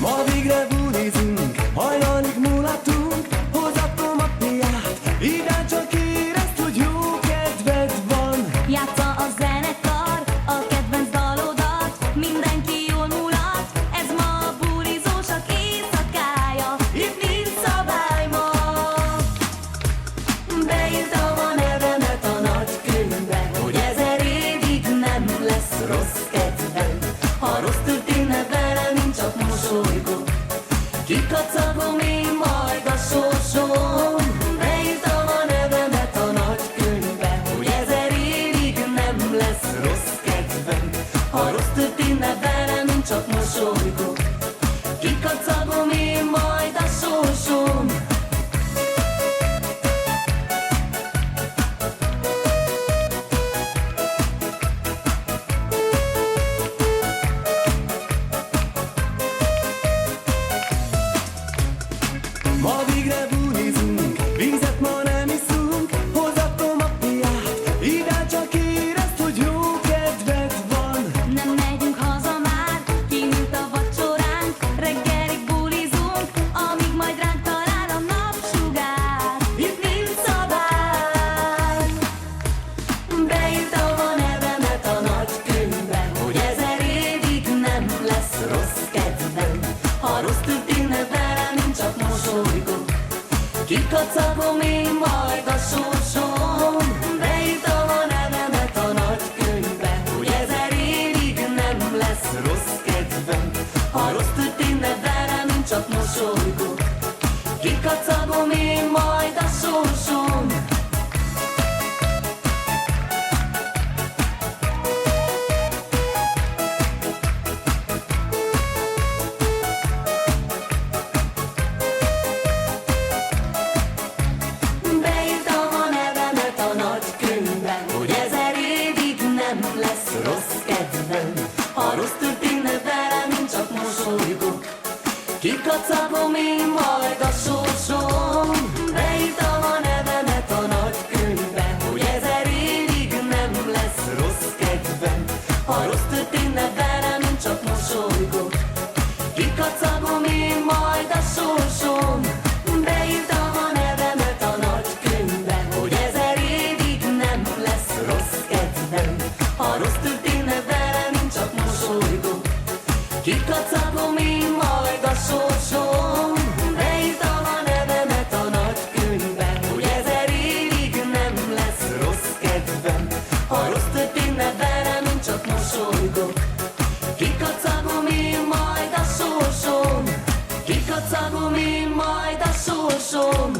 Ma végre bulizunk, hajnalig mulatunk, hozzatom a piát, idány csak érezd, hogy jó kedved van. Játsza a zenekar a kedvenc dalodat, mindenki jól mulat, ez ma a bulizósak éjszakája, itt nincs szabály ma. Beírtam a nevemet a nagykönyvbe, hogy 1000 évig nem lesz rossz kedvem. Ha rossz történne velem, én csak mosolygok, kikacagom én majd a sorsom. Beírtam a nevemet a nagykönyvbe, hogy 1000 évig nem lesz rossz kedvem. Ha rossz történne velem, én csak mosolygok, kikacagom én majd a sorsom. Ma végre bulizunk, vízet ma nem iszunk, hozzatom a piát, idány csak érezd, hogy jó kedved van. Nem megyünk haza már, kinyújt a vacsoránk, reggelig bulizunk, amíg majd ránk talál a napsugár. Itt nincs szabály. Beírtam a nevemet a nagykönyvbe, hogy 1000 évig nem lesz rossz kedvem. Ha rossz történne velem, én csak mosolygok, kikacagom én majd a sorsom. Beírtam a nevemet a nagykönyvbe, hogy 1000 évig nem lesz rossz kedvem. Ha rossz történne velem, én csak mosolygok, kikacagom én majd a sorsom. Beírtam a nevemet a nagykönyvbe, hogy 1000 évig nem lesz rossz kedvem. Ha rossz történne velem, én csak mosolygok, kikacagom én majd a sorsom. Beírtam a nevemet a nagykönyvbe, hogy 1000 évig nem lesz rossz kedvem. Ha rossz történne velem, én csak mosolygok, kikacagom én majd a sorsom. Beírtam a nevemet a nagykönyvbe, hogy 1000 évig nem lesz rossz kedvem. Ha rossz történne velem, én csak mosolygok, kikacagom én majd a sorsom. Beírtam a nevemet a nagykönyvbe, hogy 1000 évig nem lesz rossz kedvem. Ha rossz történne velem, én csak mosolygok, kikacagom én majd a sorsom. Kikacagom én majd a sorsom.